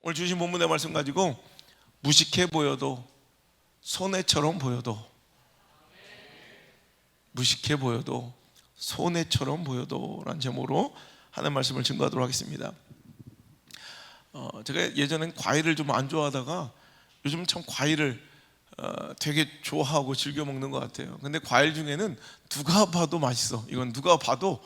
오늘 주신 본문의 말씀 가지고 무식해 보여도 손해처럼 보여도, 무식해 보여도 손해처럼 보여도 라는 제목으로 하나님 말씀을 증거하도록 하겠습니다. 제가 예전엔 과일을 좀 안 좋아하다가 요즘 참 과일을 되게 좋아하고 즐겨 먹는 것 같아요. 근데 과일 중에는 누가 봐도 맛있어. 이건 누가 봐도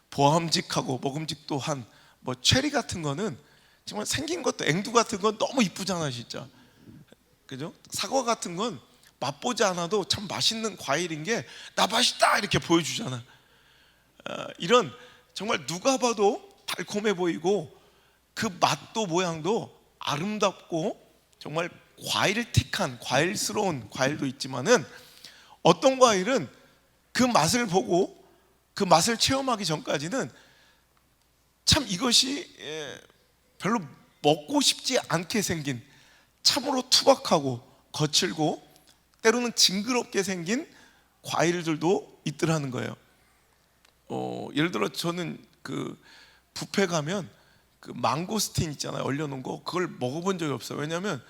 보암직하고 먹음직도 한 뭐 체리 같은 거는 정말 생긴 것도, 앵두 같은 건 너무 이쁘잖아 진짜. 그죠? 사과 같은 건 맛보지 않아도 참 맛있는 과일인 게 나 맛있다 이렇게 보여주잖아. 이런 정말 누가 봐도 달콤해 보이고 그 맛도 모양도 아름답고 정말 과일틱한, 과일스러운 과일도 있지만은 어떤 과일은 그 맛을 보고 그 맛을 체험하기 전까지는 참 이것이 별로 먹고 싶지 않게 생긴, 참으로 투박하고 거칠고 때로는 징그럽게 생긴 과일들도 있더라는 거예요. 예를 들어 저는 그 뷔페 가면 그 망고스틴 있잖아요, 얼려놓은 거, 그걸 먹어본 적이 없어요. 왜냐하면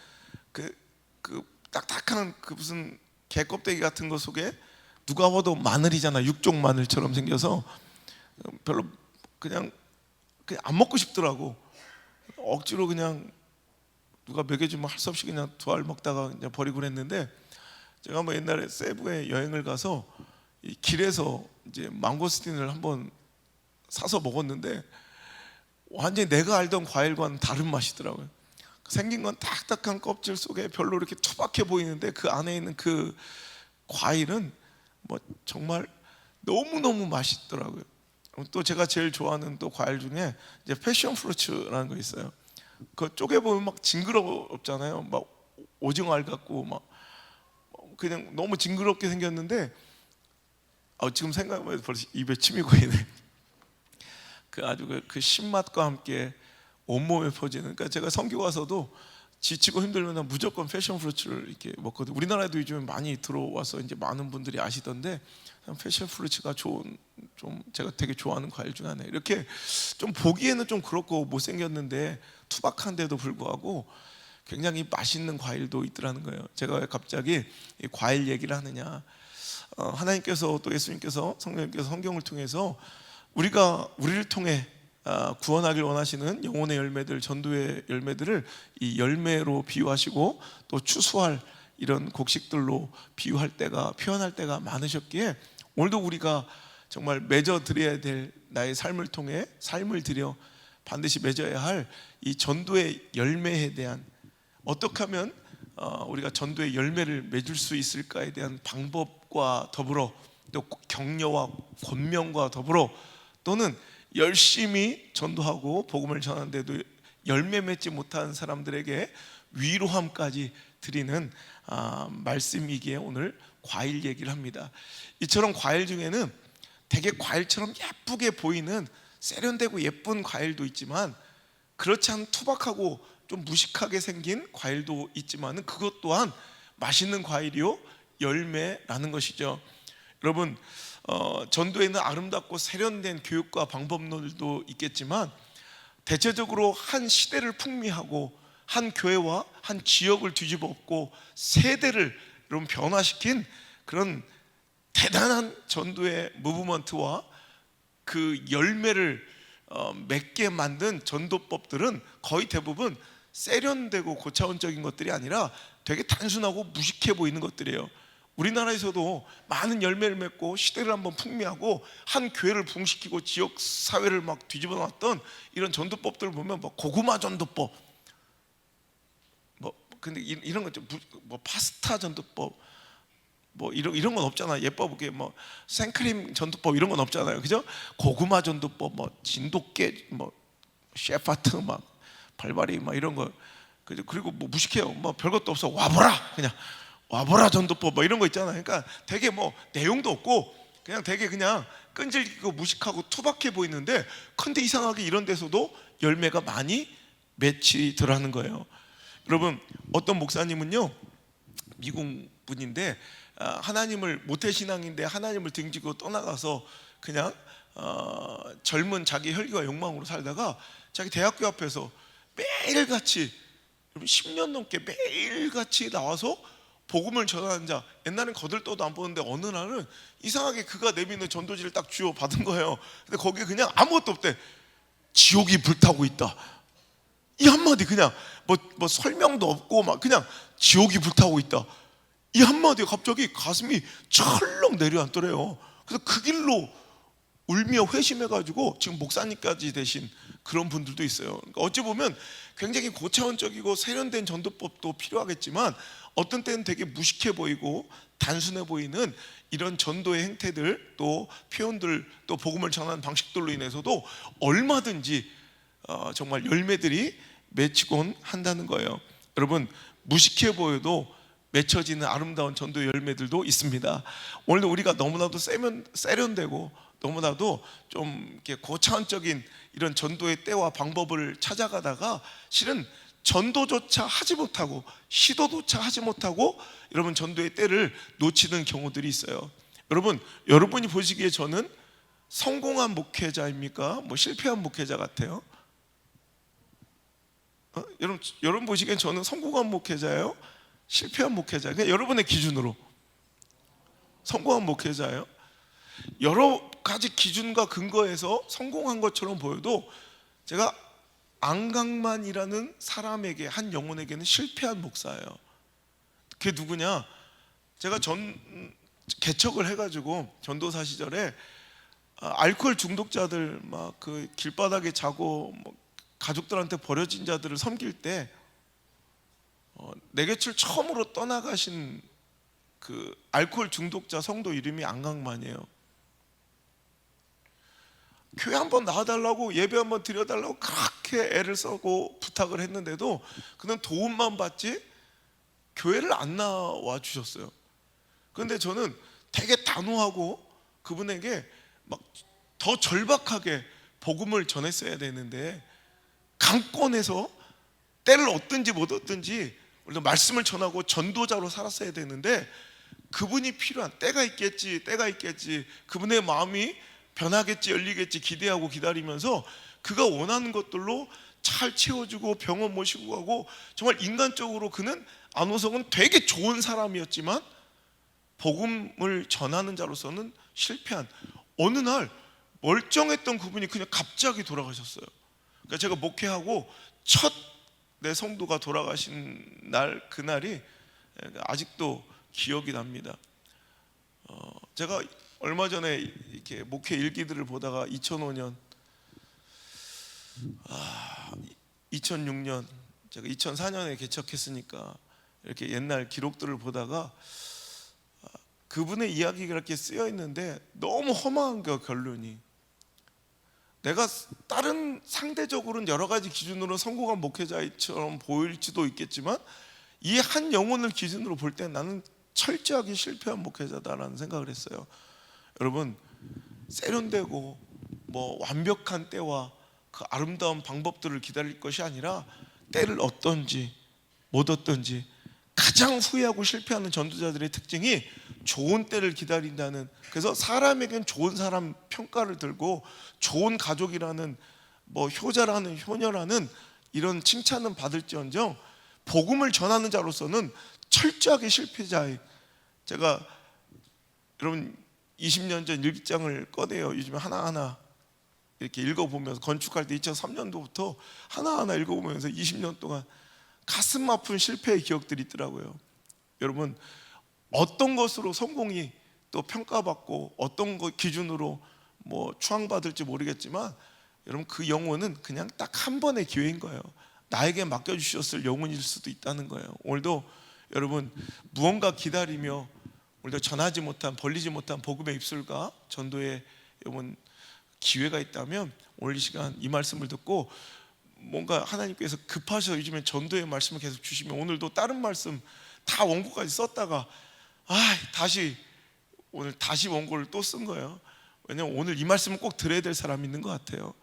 그 딱딱한 그 무슨 게 껍데기 같은 거 속에 누가 봐도 마늘이잖아, 육종 마늘처럼 생겨서 별로 그냥 안 먹고 싶더라고. 억지로 그냥 누가 먹여주면 할 수 없이 그냥 두 알 먹다가 그냥 버리고 그랬는데, 제가 뭐 옛날에 세부에 여행을 가서 이 길에서 이제 망고스틴을 한번 사서 먹었는데 완전히 내가 알던 과일과는 다른 맛이더라고요. 생긴 건 딱딱한 껍질 속에 별로 이렇게 투박해 보이는데 그 안에 있는 그 과일은 뭐 정말 너무너무 맛있더라고요. 또 제가 제일 좋아하는 또 과일 중에 이제 패션 프루츠라는 거 있어요. 그 쪼개 보면 막 징그럽잖아요. 막 오징어 알 같고 막 그냥 너무 징그럽게 생겼는데 지금 생각하면 벌써 입에 침이 고이네. 그 아주 그 신맛과 함께 온몸에 퍼지는. 그러니까 제가 선교 가서도 지치고 힘들면 무조건 패션 프루츠를 이렇게 먹거든요. 우리나라에도 요즘에 많이 들어와서 이제 많은 분들이 아시던데, 패션 프루츠가 좋은, 좀 제가 되게 좋아하는 과일 중 하나예요. 이렇게 좀 보기에는 좀 그렇고 못생겼는데 투박한데도 불구하고 굉장히 맛있는 과일도 있더라는 거예요. 제가 왜 갑자기 이 과일 얘기를 하느냐, 하나님께서 또 예수님께서, 성령님께서 성경을 통해서 우리를 통해 구원하길 원하시는 영혼의 열매들, 전도의 열매들을 이 열매로 비유하시고 또 추수할 이런 곡식들로 비유할 때가, 표현할 때가 많으셨기에 오늘도 우리가 정말 맺어 드려야 될, 나의 삶을 통해 삶을 들여 반드시 맺어야 할 이 전도의 열매에 대한, 어떻게 하면 우리가 전도의 열매를 맺을 수 있을까에 대한 방법과 더불어 또 격려와 권면과 더불어, 또는 열심히 전도하고 복음을 전하는데도 열매 맺지 못한 사람들에게 위로함까지 드리는 말씀이기에 오늘 과일 얘기를 합니다. 이처럼 과일 중에는 되게 과일처럼 예쁘게 보이는 세련되고 예쁜 과일도 있지만, 그렇지 않은 투박하고 좀 무식하게 생긴 과일도 있지만 그것 또한 맛있는 과일이요 열매라는 것이죠. 여러분, 전도에는 아름답고 세련된 교육과 방법론들도 있겠지만 대체적으로 한 시대를 풍미하고 한 교회와 한 지역을 뒤집어 엎고 세대를 여러분 변화시킨 그런 대단한 전도의 무브먼트와 그 열매를 맺게 만든 전도법들은 거의 대부분 세련되고 고차원적인 것들이 아니라 되게 단순하고 무식해 보이는 것들이에요. 우리나라에서도 많은 열매를 맺고 시대를 한번 풍미하고 한 교회를 부흥시키고 지역 사회를 막 뒤집어 놨던 이런 전도법들을 보면 뭐 고구마 전도법, 뭐 근데 이런 거 뭐 파스타 전도법, 뭐 이런 건 없잖아. 예뻐 보게 뭐 생크림 전도법 이런 건 없잖아요. 그죠? 고구마 전도법, 뭐 진돗개, 뭐 셰파트, 막 발바리, 막 이런 거. 그리고 뭐 무식해요. 뭐 별것도 없어. 와보라, 그냥 와보라 전도법, 뭐 이런 거 있잖아. 그러니까 되게 뭐 내용도 없고 그냥 되게 그냥 끈질기고 무식하고 투박해 보이는데, 근데 이상하게 이런 데서도 열매가 많이 맺히더라는 거예요. 여러분, 어떤 목사님은요, 미국 분인데 하나님을, 모태신앙인데 하나님을 등지고 떠나가서 그냥 젊은 자기 혈기와 욕망으로 살다가 자기 대학교 앞에서 매일같이 여러분 10년 넘게 매일같이 나와서 복음을 전하는 자. 옛날엔 거들떠도 안 보는데 어느 날은 이상하게 그가 내미는 전도지를 딱 주워 받은 거예요. 근데 거기에 그냥 아무것도 없대. 지옥이 불타고 있다. 이 한마디, 그냥 뭐 설명도 없고 막 그냥 지옥이 불타고 있다. 이 한마디에 갑자기 가슴이 철렁 내려앉더래요. 그래서 그 길로 울며 회심해가지고 지금 목사님까지 되신 그런 분들도 있어요. 그러니까 어찌 보면 굉장히 고차원적이고 세련된 전도법도 필요하겠지만 어떤 때는 되게 무식해 보이고 단순해 보이는 이런 전도의 행태들, 또 표현들, 또 복음을 전하는 방식들로 인해서도 얼마든지 정말 열매들이 맺히곤 한다는 거예요. 여러분, 무식해 보여도 맺혀지는 아름다운 전도의 열매들도 있습니다. 오늘도 우리가 너무나도 세련되고 너무나도 좀 이렇게 고차원적인 이런 전도의 때와 방법을 찾아가다가 실은 전도조차 하지 못하고 시도조차 하지 못하고 여러분 전도의 때를 놓치는 경우들이 있어요. 여러분이 보시기에 저는 성공한 목회자입니까? 뭐 실패한 목회자 같아요? 여러분 보시기엔 저는 성공한 목회자예요? 실패한 목회자? 그냥 여러분의 기준으로 성공한 목회자예요? 여러 가지 기준과 근거에서 성공한 것처럼 보여도 제가 안강만이라는 사람에게, 한 영혼에게는 실패한 목사예요. 그게 누구냐? 제가 개척을 해가지고 전도사 시절에 알코올 중독자들 막 그 길바닥에 자고 뭐 가족들한테 버려진 자들을 섬길 때 내게출 처음으로 떠나가신 그 알코올 중독자 성도 이름이 안강만이에요. 교회 한번 나와달라고, 예배 한번 드려달라고 그렇게 애를 써고 부탁을 했는데도 그는 도움만 받지 교회를 안 나와 주셨어요. 그런데 저는 되게 단호하고 그분에게 막 더 절박하게 복음을 전했어야 되는데, 강권해서 때를 얻든지 못 얻든지 우리도 말씀을 전하고 전도자로 살았어야 되는데, 그분이 필요한 때가 있겠지, 그분의 마음이 변하겠지, 열리겠지 기대하고 기다리면서 그가 원하는 것들로 잘 채워주고 병원 모시고 가고, 정말 인간적으로 그는 안호성은 되게 좋은 사람이었지만 복음을 전하는 자로서는 실패한, 어느 날 멀쩡했던 그분이 그냥 갑자기 돌아가셨어요. 그러니까 제가 목회하고 첫 내 성도가 돌아가신 날, 그날이 아직도 기억이 납니다. 제가 얼마 전에 이렇게 목회 일기들을 보다가 2005년, 2006년, 제가 2004년에 개척했으니까 이렇게 옛날 기록들을 보다가 그분의 이야기가 이렇게 쓰여 있는데 너무 험한 거, 결론이. 내가 다른 상대적으로는 여러 가지 기준으로 성공한 목회자처럼 보일지도 있겠지만 이 한 영혼을 기준으로 볼 때 나는 철저하게 실패한 목회자다라는 생각을 했어요. 여러분, 세련되고 뭐 완벽한 때와 그 아름다운 방법들을 기다릴 것이 아니라 때를 얻든지 못 얻든지, 가장 후회하고 실패하는 전도자들의 특징이 좋은 때를 기다린다는, 그래서 사람에겐 좋은 사람 평가를 들고 좋은 가족이라는, 뭐 효자라는, 효녀라는 이런 칭찬은 받을지언정 복음을 전하는 자로서는 철저하게 실패자예요. 제가 여러분 20년 전 일기장을 꺼내요. 요즘에 하나하나 이렇게 읽어보면서, 건축할 때 2003년도부터 하나하나 읽어보면서 20년 동안 가슴 아픈 실패의 기억들이 있더라고요. 여러분, 어떤 것으로 성공이 또 평가받고 어떤 것 기준으로 뭐 추앙받을지 모르겠지만, 여러분 그 영혼은 그냥 딱 한 번의 기회인 거예요. 나에게 맡겨주셨을 영혼일 수도 있다는 거예요. 오늘도 여러분 무언가 기다리며 오늘도 전하지 못한, 벌리지 못한 복음의 입술과 전도의 여러분 기회가 있다면 오늘 이 시간 이 말씀을 듣고 뭔가 하나님께서 급하셔서 요즘에 전도의 말씀을 계속 주시면, 오늘도 다른 말씀 다 원고까지 썼다가 오늘 다시 원고를 또 쓴 거예요. 왜냐면 오늘 이 말씀을 꼭 들어야 될 사람이 있는 것 같아요.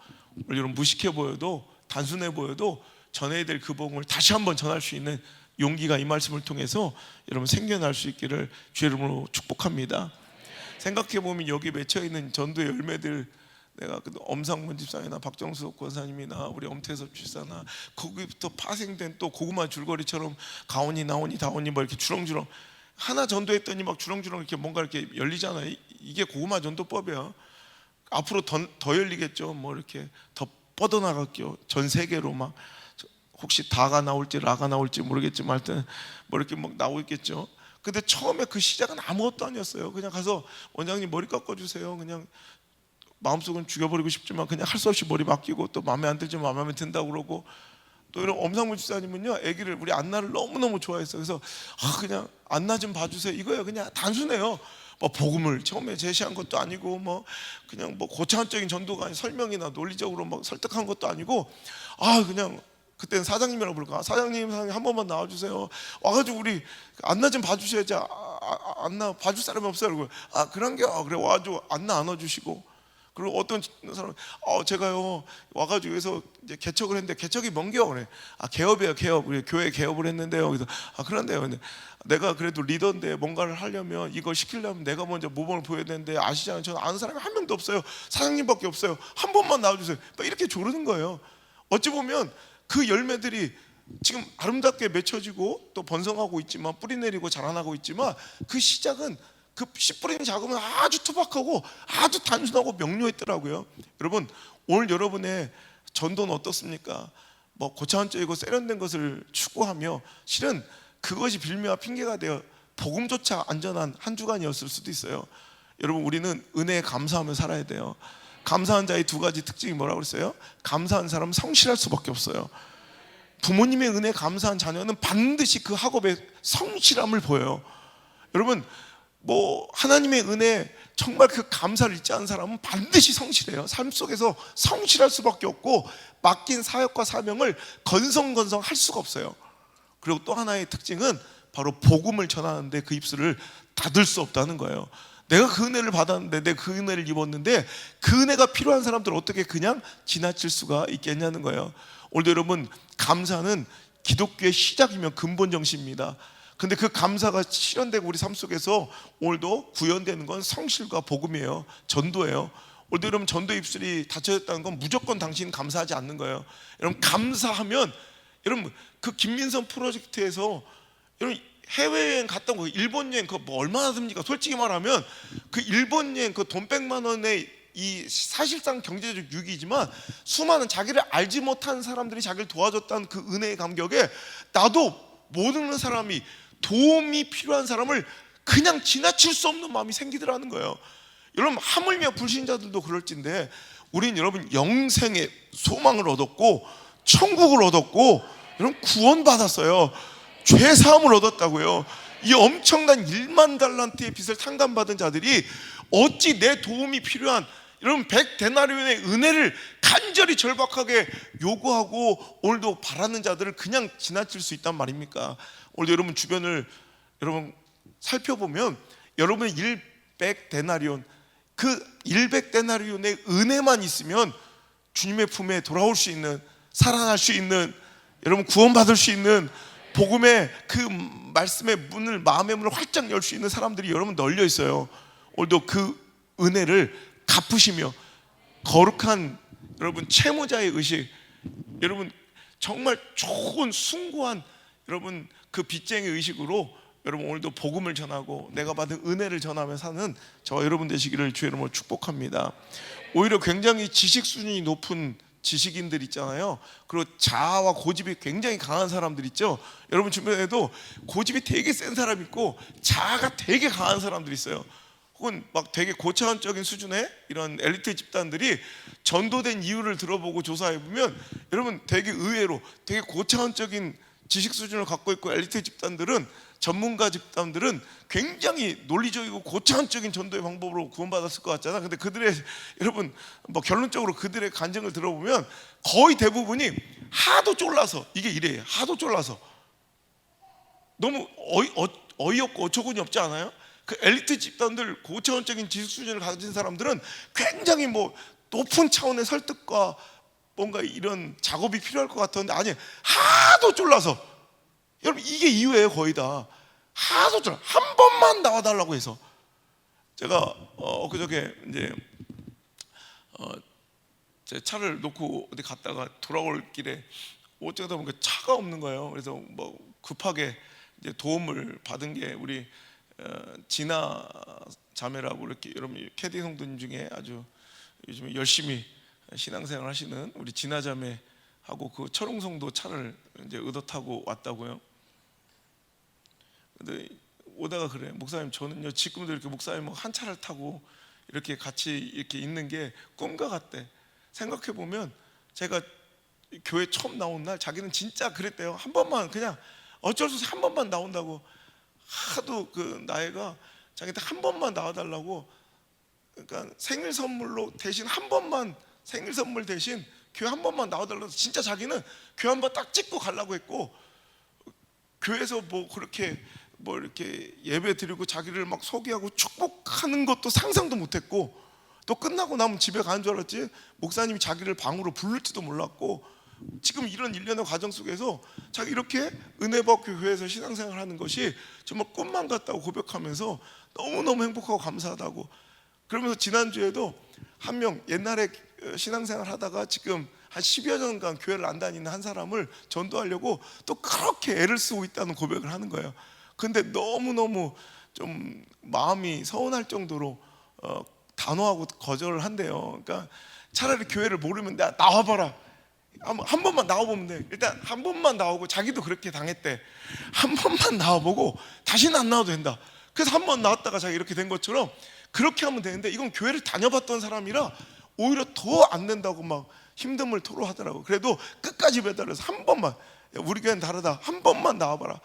오늘 여러분 무식해 보여도, 단순해 보여도 전해야 될 그 복음을 다시 한번 전할 수 있는 용기가 이 말씀을 통해서 여러분 생겨날 수 있기를 주의 이름으로 축복합니다. 생각해 보면 여기 맺혀 있는 전도의 열매들 내가 그 엄상문 집사님이나 박정수 권사님이나 우리 엄태섭 집사나 거기부터 파생된 또 고구마 줄거리처럼 가오니 나오니 다오니 뭐 이렇게 주렁주렁 하나 전도했더니 막 주렁주렁 이렇게 뭔가 이렇게 열리잖아요. 이게 고구마 전도법이야. 앞으로 더 열리겠죠. 뭐 이렇게 더 뻗어나갈게요. 전 세계로 막 혹시 다가 나올지 라가 나올지 모르겠지만 하여튼 뭐 이렇게 막 나오겠죠. 근데 처음에 그 시작은 아무것도 아니었어요. 그냥 가서 원장님 머리 깎아주세요. 그냥 마음속은 죽여버리고 싶지만 그냥 할 수 없이 머리 맡기고 또 마음에 안 들지만 마음에 든다고 그러고 또 이런 엄상무 집사님은요 아기를 우리 안나를 너무너무 좋아했어요. 그래서 그냥 안나 좀 봐주세요 이거예요. 그냥 단순해요. 뭐 복음을 처음에 제시한 것도 아니고 뭐 그냥 뭐 고차원적인 전도가 아닌 설명이나 논리적으로 막 설득한 것도 아니고 그냥 그때는 사장님이라고 부를까? 사장님 한 번만 나와주세요. 와가지고 우리 안나 좀 봐주셔야지. 안나 봐줄 사람이 없어요. 그리고 그런겨. 그래 와가지고 안나 안아주시고 그리고 어떤 사람 제가요 와가지고 여기서 이제 개척을 했는데 개척이 뭔겨? 그래. 개업이에요. 개업. 우리 교회 개업을 했는데요. 그래서 그런데요. 근데 내가 그래도 리더인데 뭔가를 하려면 이걸 시키려면 내가 먼저 모범을 보여야 되는데 아시잖아요. 저는 아는 사람이 한 명도 없어요. 사장님밖에 없어요. 한 번만 나와주세요. 이렇게 조르는 거예요. 어찌 보면 그 열매들이 지금 아름답게 맺혀지고 또 번성하고 있지만 뿌리 내리고 자라나고 있지만 그 시작은 그 씨 뿌리는 작으면 아주 투박하고 아주 단순하고 명료했더라고요. 여러분 오늘 여러분의 전도는 어떻습니까? 뭐 고차원적이고 세련된 것을 추구하며 실은 그것이 빌미와 핑계가 되어 복음조차 안전한 한 주간이었을 수도 있어요. 여러분 우리는 은혜에 감사하며 살아야 돼요. 감사한 자의 두 가지 특징이 뭐라고 그랬어요? 감사한 사람은 성실할 수밖에 없어요. 부모님의 은혜에 감사한 자녀는 반드시 그 학업에 성실함을 보여요. 여러분 뭐 하나님의 은혜에 정말 그 감사를 잊지 않은 사람은 반드시 성실해요. 삶 속에서 성실할 수밖에 없고 맡긴 사역과 사명을 건성건성 할 수가 없어요. 그리고 또 하나의 특징은 바로 복음을 전하는데 그 입술을 닫을 수 없다는 거예요. 내가 그 은혜를 받았는데 내가 그 은혜를 입었는데 그 은혜가 필요한 사람들을 어떻게 그냥 지나칠 수가 있겠냐는 거예요. 오늘도 여러분 감사는 기독교의 시작이며 근본 정신입니다. 근데 그 감사가 실현되고 우리 삶 속에서 오늘도 구현되는 건 성실과 복음이에요. 전도예요. 오늘도 여러분 전도 입술이 닫혀졌다는 건 무조건 당신 감사하지 않는 거예요. 여러분 감사하면 여러분 그 김민선 프로젝트에서 여러분 해외여행 갔다 온 거 일본 여행 그거 뭐 얼마나 듭니까? 솔직히 말하면 그 일본 여행 그 돈 100만 원의 이 사실상 경제적 유익이지만 수많은 자기를 알지 못한 사람들이 자기를 도와줬다는 그 은혜의 감격에 나도 모르는 사람이 도움이 필요한 사람을 그냥 지나칠 수 없는 마음이 생기더라는 거예요. 여러분 하물며 불신자들도 그럴진데 우린 여러분 영생의 소망을 얻었고 천국을 얻었고 여러분 구원받았어요. 죄사함을 얻었다고요. 이 엄청난 1만 달란트의 빚을 탕감받은 자들이 어찌 내 도움이 필요한 여러분 100데나리온의 은혜를 간절히 절박하게 요구하고 오늘도 바라는 자들을 그냥 지나칠 수 있단 말입니까? 오늘도 여러분 주변을 여러분 살펴보면 여러분의 100데나리온 그 100데나리온의 은혜만 있으면 주님의 품에 돌아올 수 있는 살아날 수 있는 여러분 구원받을 수 있는 복음의 그 말씀의 문을 마음의 문을 활짝 열 수 있는 사람들이 여러분 널려 있어요. 오늘도 그 은혜를 갚으시며 거룩한 여러분 채무자의 의식 여러분 정말 좋은 숭고한 여러분 그 빚쟁이 의식으로 여러분 오늘도 복음을 전하고 내가 받은 은혜를 전하며 사는 저와 여러분 되시기를 주의 이름으로 축복합니다. 오히려 굉장히 지식 수준이 높은 지식인들 있잖아요. 그리고 자아와 고집이 굉장히 강한 사람들 있죠. 여러분 주변에도 고집이 되게 센 사람 있고 자아가 되게 강한 사람들이 있어요. 혹은 막 되게 고차원적인 수준의 이런 엘리트 집단들이 전도된 이유를 들어보고 조사해보면 여러분 되게 의외로 되게 고차원적인 지식 수준을 갖고 있고 엘리트 집단들은 전문가 집단들은 굉장히 논리적이고 고차원적인 전도의 방법으로 구원받았을 것 같잖아. 근데 그들의 여러분 뭐 결론적으로 그들의 간증을 들어보면 거의 대부분이 하도 쫄라서 이게 이래요. 하도 쫄라서 너무 어이없고 어처구니 없지 않아요? 그 엘리트 집단들 고차원적인 지식 수준을 가진 사람들은 굉장히 뭐 높은 차원의 설득과 뭔가 이런 작업이 필요할 것 같았는데 아니 하도 쫄라서 여러분 이게 이유예요. 거의 다 하도 쫄라 한 번만 나와달라고 해서 제가 그저께 이제 제 차를 놓고 어디 갔다가 돌아올 길에 어쩌다 보니까 차가 없는 거예요. 그래서 뭐 급하게 이제 도움을 받은 게 우리 진아 자매라고 이렇게 여러분 캐디 성도님 중에 아주 요즘에 열심히 신앙생활 하시는 우리 진아 자매하고 그 철옹성도 차를 이제 얻어 타고 왔다고요. 근데 오다가 그래, 목사님 저는요 지금도 이렇게 목사님 한 차를 타고 이렇게 같이 이렇게 있는 게 꿈과 같대. 생각해 보면 제가 교회 처음 나온 날 자기는 진짜 그랬대요. 한 번만 그냥 어쩔 수 없이 한 번만 나온다고 하도 그 나이가 자기한테 한 번만 나와달라고. 그러니까 생일 선물로 대신 한 번만, 생일 선물 대신 교회 한 번만 나와달라고. 진짜 자기는 교회 한 번 딱 찍고 가려고 했고, 교회에서 뭐 그렇게 뭐 이렇게 예배 드리고 자기를 막 소개하고 축복하는 것도 상상도 못했고, 또 끝나고 나면 집에 가는 줄 알았지 목사님이 자기를 방으로 부를지도 몰랐고, 지금 이런 일련의 과정 속에서 자기 이렇게 은혜복 교회에서 신앙생활 하는 것이 정말 꿈만 같다고 고백하면서 너무너무 행복하고 감사하다고. 그러면서 지난주에도 한 명 옛날에 신앙생활 하다가 지금 한 10여 년간 교회를 안 다니는 한 사람을 전도하려고 또 그렇게 애를 쓰고 있다는 고백을 하는 거예요. 근데 너무너무 좀 마음이 서운할 정도로 단호하고 거절을 한대요. 그러니까 차라리 교회를 모르면 나와봐라, 한 번만 나와보면 돼. 일단 한 번만 나오고, 자기도 그렇게 당했대. 한 번만 나와보고 다시는 안 나와도 된다. 그래서 한 번 나왔다가 자기 이렇게 된 것처럼 그렇게 하면 되는데, 이건 교회를 다녀봤던 사람이라 오히려 더 안 된다고 막 힘듦을 토로하더라고. 그래도 끝까지 매달려서 한 번만, 우리 교회는 다르다, 한 번만 나와봐라.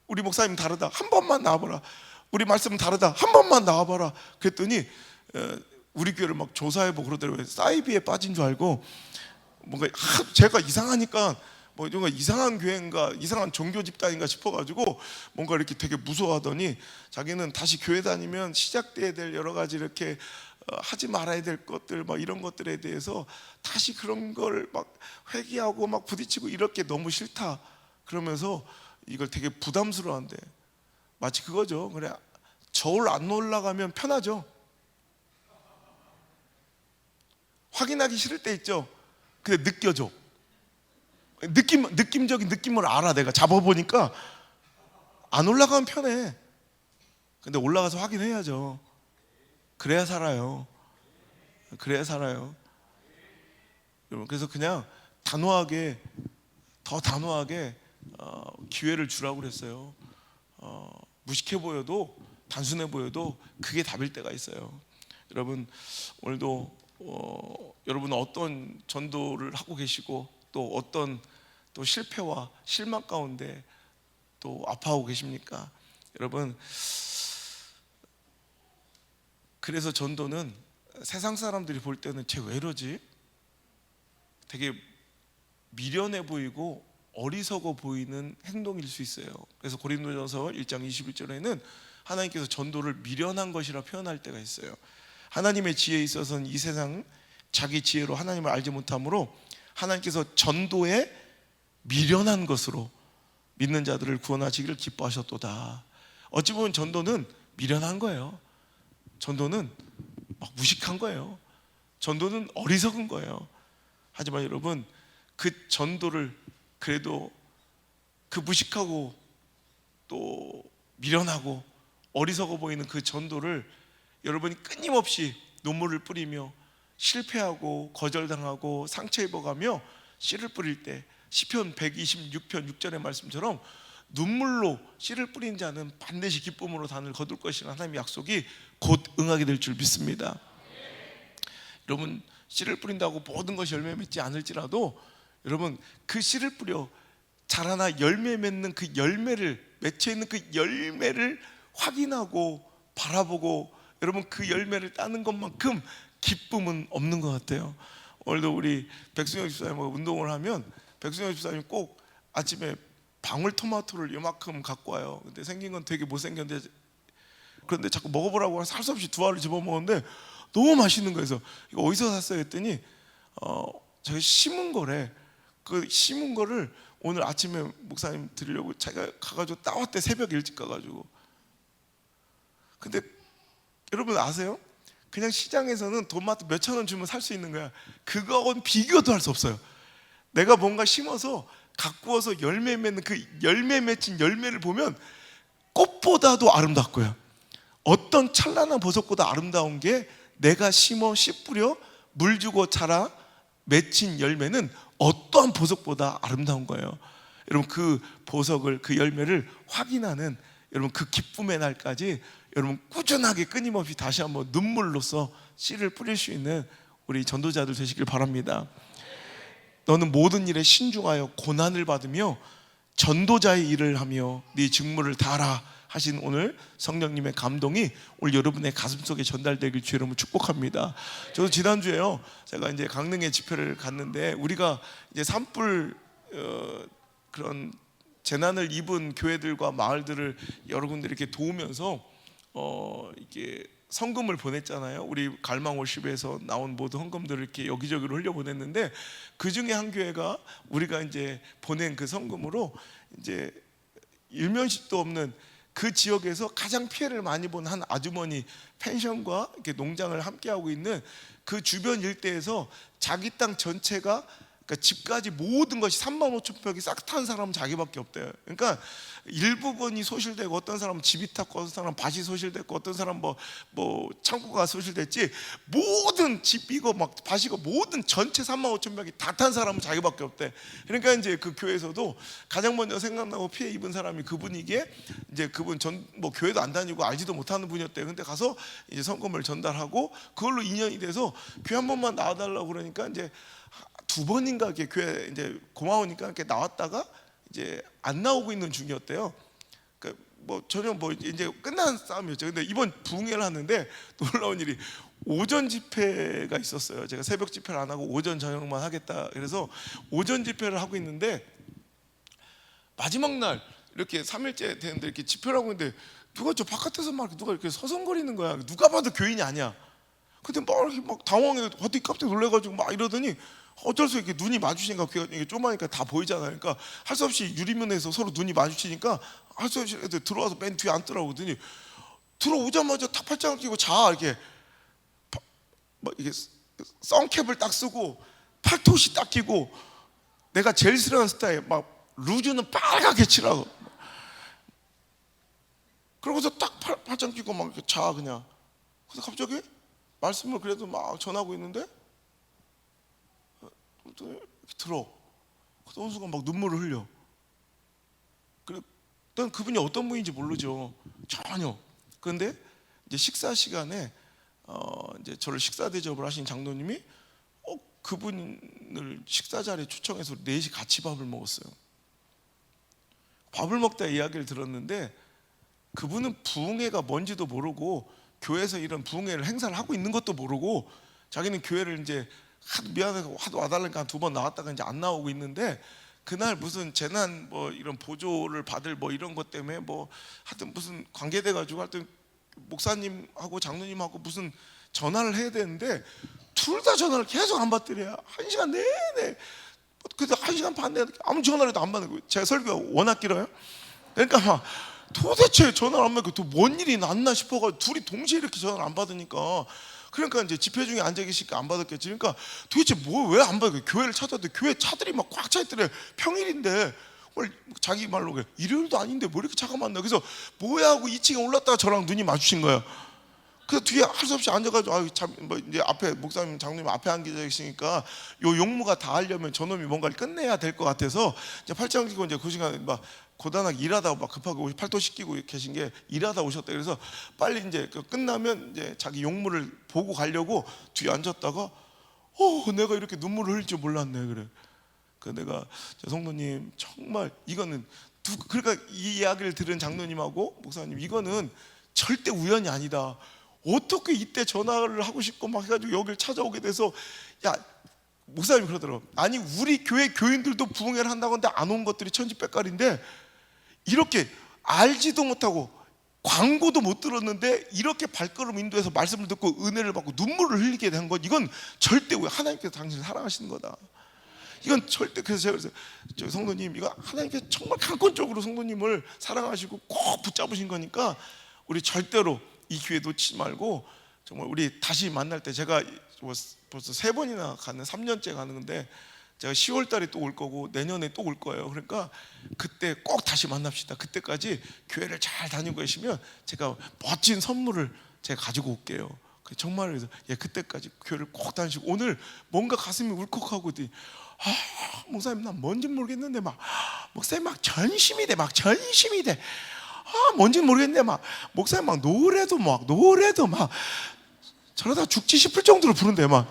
우리 목사님 다르다, 한 번만 나와봐라. 우리 말씀은 다르다, 한 번만 나와봐라. 그랬더니 우리 교회를 막 조사해보고 그러더라고요. 사이비에 빠진 줄 알고, 뭔가 제가 이상하니까 뭐 이런 거 이상한 교회인가 이상한 종교 집단인가 싶어가지고 뭔가 이렇게 되게 무서워하더니, 자기는 다시 교회 다니면 시작돼야 될 여러 가지 이렇게 하지 말아야 될 것들 막 이런 것들에 대해서 다시 그런 걸 막 회개하고 막 부딪히고 이렇게 너무 싫다 그러면서 이걸 되게 부담스러워한대. 마치 그거죠. 그래, 저울 안 올라가면 편하죠. 확인하기 싫을 때 있죠. 근데 느껴져. 느낌적인 느낌을 알아. 내가 잡아보니까 안 올라가면 편해. 근데 올라가서 확인해야죠. 그래야 살아요. 그래야 살아요. 여러분, 그래서 그냥 단호하게, 더 단호하게 기회를 주라고 그랬어요. 무식해 보여도, 단순해 보여도 그게 답일 때가 있어요. 여러분, 오늘도 여러분은 어떤 전도를 하고 계시고, 또 어떤 또 실패와 실망 가운데 또 아파하고 계십니까? 여러분, 그래서 전도는 세상 사람들이 볼 때는 쟤 왜 이러지? 되게 미련해 보이고 어리석어 보이는 행동일 수 있어요. 그래서 고린도전서 1장 21절에는 하나님께서 전도를 미련한 것이라 표현할 때가 있어요. 하나님의 지혜에 있어서는 이 세상 자기 지혜로 하나님을 알지 못하므로 하나님께서 전도에 미련한 것으로 믿는 자들을 구원하시기를 기뻐하셨도다. 어찌 보면 전도는 미련한 거예요. 전도는 막 무식한 거예요. 전도는 어리석은 거예요. 하지만 여러분, 그 전도를 그래도 그 무식하고 또 미련하고 어리석어 보이는 그 전도를 여러분이 끊임없이 눈물을 뿌리며 실패하고 거절당하고 상처 입어가며 씨를 뿌릴 때, 시편 126편 6절의 말씀처럼 눈물로 씨를 뿌린 자는 반드시 기쁨으로 단을 거둘 것이라는 하나님의 약속이 곧 응하게 될 줄 믿습니다. 여러분, 씨를 뿌린다고 모든 것이 열매 맺지 않을지라도 여러분, 그 씨를 뿌려 자라나 열매 맺는 그 열매를, 맺혀 있는 그 열매를 확인하고 바라보고 여러분 그 열매를 따는 것만큼 기쁨은 없는 것 같아요. 오늘도 우리 백승영 집사님하고 운동을 하면 백승영 집사님 꼭 아침에 방울토마토를 이만큼 갖고 와요. 근데 생긴 건 되게 못생겼는데, 그런데 자꾸 먹어보라고 할 수 없이 두 알을 집어먹었는데 너무 맛있는 거예요. 그래서 이거 어디서 샀어요 했더니 저기 심은 거래. 그 심은 거를 오늘 아침에 목사님 드리려고 자기가 가가지고 따왔대. 새벽 일찍 가가지고. 근데 여러분 아세요? 그냥 시장에서는 토마토 몇천 원 주면 살 수 있는 거야. 그거하고는 비교도 할 수 없어요. 내가 뭔가 심어서 가꾸어서 열매 맺는 그 열매 맺힌 열매를 보면 꽃보다도 아름답고요, 어떤 찬란한 버섯보다 아름다운 게 내가 심어 씨 뿌려 물 주고 자라 맺힌 열매는 어떠한 보석보다 아름다운 거예요. 여러분, 그 보석을, 그 열매를 확인하는 여러분 그 기쁨의 날까지 여러분 꾸준하게 끊임없이 다시 한번 눈물로써 씨를 뿌릴 수 있는 우리 전도자들 되시길 바랍니다. 너는 모든 일에 신중하여 고난을 받으며 전도자의 일을 하며 네 직무를 다하라 하신 오늘 성령님의 감동이 오늘 여러분의 가슴속에 전달되길 주 여러분 축복합니다. 저도 지난주에요, 제가 이제 강릉에 집회를 갔는데 우리가 이제 산불 그런 재난을 입은 교회들과 마을들을 여러 군데 이렇게 도우면서 이게 성금을 보냈잖아요. 우리 갈망 월십에서 나온 모든 헌금들을 이렇게 여기저기로 흘려 보냈는데 그 중에 한 교회가 우리가 이제 보낸 그 성금으로 이제 일면식도 없는 그 지역에서 가장 피해를 많이 본 한 아주머니 펜션과 이렇게 농장을 함께 하고 있는 그 주변 일대에서 자기 땅 전체가, 그러니까 집까지 모든 것이 3만 5천 평이 싹 탄 사람은 자기밖에 없대요. 그러니까 일부분이 소실되고 어떤 사람은 집이 탔고 어떤 사람은 밭이 소실됐고 어떤 사람은 뭐 창고가 소실됐지, 모든 집이고 막 밭이고 모든 전체 3만 5천 평이 다 탄 사람은 자기밖에 없대. 그러니까 이제 그 교회에서도 가장 먼저 생각나고 피해 입은 사람이 그분이기에 이제 그분 뭐 교회도 안 다니고 알지도 못하는 분이었대. 근데 가서 이제 성금을 전달하고 그걸로 인연이 돼서 교회 한 번만 나와달라고 그러니까 이제 2번인가 이렇게 교회 이제 고마우니까 이렇게 나왔다가 이제 안 나오고 있는 중이었대요. 그러니까 뭐 전혀 뭐 이제 끝난 싸움이었죠. 근데 이번 부흥회를 하는데 놀라운 일이 오전 집회가 있었어요. 제가 새벽 집회를 안 하고 오전 저녁만 하겠다 그래서 오전 집회를 하고 있는데 마지막 날 이렇게 3일째 되는데 이렇게 집회를 하고 있는데 누가 저 바깥에서 막 누가 이렇게 서성거리는 거야. 누가 봐도 교인이 아니야. 근데 막 이렇게 막 당황해, 어떻게 깜짝 놀래가지고 막 이러더니 어쩔 수 없게 눈이 마주치니까 이게 좁으니까 다 보이잖아요. 그러니까 할 수 없이 유리면에서 서로 눈이 마주치니까 할 수 없이 애들 들어와서 맨 뒤에 앉더라고. 그러더니 들어오자마자 탁 팔짱을 끼고 자 이렇게 뭐 이게 선캡을 딱 쓰고 팔토시 딱 끼고 내가 제일 싫어하는 스타일 막 루즈는 빨갛게 칠하고 그러고서 딱 팔짱 끼고 막 이렇게 자 그냥. 그래서 갑자기 말씀을 그래도 막 전하고 있는데 들어. 그래서 어느 순간 막 눈물을 흘려. 일단 그분이 어떤 분인지 모르죠. 전혀. 그런데 이제 식사 시간에 이제 저를 식사 대접을 하신 장로님이 그분을 식사 자리에 초청해서 넷이 같이 밥을 먹었어요. 밥을 먹다 이야기를 들었는데 그분은 부흥회가 뭔지도 모르고 교회에서 이런 부흥회를 행사를 하고 있는 것도 모르고 자기는 교회를 이제 하도 미안해서 하도 와달라니까 2번 나왔다가 이제 안 나오고 있는데 그날 무슨 재난 뭐 이런 보조를 받을 뭐 이런 것 때문에 뭐 하여튼 무슨 관계돼 가지고 하여튼 목사님하고 장로님하고 무슨 전화를 해야 되는데 둘 다 전화를 계속 안 받더래요. 1시간 내내. 그래서 1시간 반 내내 아무 전화를 해도 안 받는 거예요. 제가 설교가 워낙 길어요. 그러니까 막 도대체 전화를 안 받고 또 뭔 일이 났나 싶어가지고 둘이 동시에 이렇게 전화를 안 받으니까 그러니까 이제 집회 중에 앉아 계시니까 안 받았겠지. 그러니까 도대체 뭐 왜 안 받아요? 교회를 찾았는데 교회 차들이 막 꽉 차 있더래. 평일인데 오늘 자기 말로 그래. 일요일도 아닌데 뭐 이렇게 차가 많나. 그래서 뭐야 하고 2층에 올랐다가 저랑 눈이 마주친 거예요. 그래서 뒤에 할 수 없이 앉아가지고 뭐 이제 앞에 목사님 장로님 앞에 앉아 계시니까 요 용무가 다 하려면 저놈이 뭔가를 끝내야 될 것 같아서 이제 팔짱 끼고 이제 그 시간에 막 고단하게 일하다가 막 급하게 팔도 씻기고 계신 게 일하다 오셨다. 그래서 빨리 이제 끝나면 이제 자기 용무를 보고 가려고 뒤에 앉았다가 내가 이렇게 눈물을 흘릴 줄 몰랐네. 그래. 그 내가 성도님 정말 이거는 그러니까 이 이야기를 들은 장로님하고 목사님 이거는 절대 우연이 아니다. 어떻게 이때 전화를 하고 싶고 막 해가지고 여기를 찾아오게 돼서 야 목사님이 그러더라고. 아니 우리 교회 교인들도 부흥회를 한다고 하는데 안 온 것들이 천지백깔인데 이렇게 알지도 못하고 광고도 못 들었는데 이렇게 발걸음 인도해서 말씀을 듣고 은혜를 받고 눈물을 흘리게 된 것 이건 절대 하나님께서 당신을 사랑하시는 거다. 이건 절대. 그래서 제가 저 성도님 이거 하나님께서 정말 강권적으로 성도님을 사랑하시고 꼭 붙잡으신 거니까 우리 절대로 이 기회 놓치지 말고 정말 우리 다시 만날 때 제가 벌써 3번이나 가는 3년째 가는 건데 제가 10월 달에 또 올 거고 내년에 또 올 거예요. 그러니까 그때 꼭 다시 만납시다. 그때까지 교회를 잘 다니고 계시면 제가 멋진 선물을 제가 가지고 올게요. 정말 그래서 그때까지 교회를 꼭 다니시고 오늘 뭔가 가슴이 울컥하고 목사님 나 뭔지 모르겠는데 막 목사님 막 전심이 돼 뭔지 모르겠는데 막 목사님 막 노래도 막 저러다 죽지 싶을 정도로 부른대 막.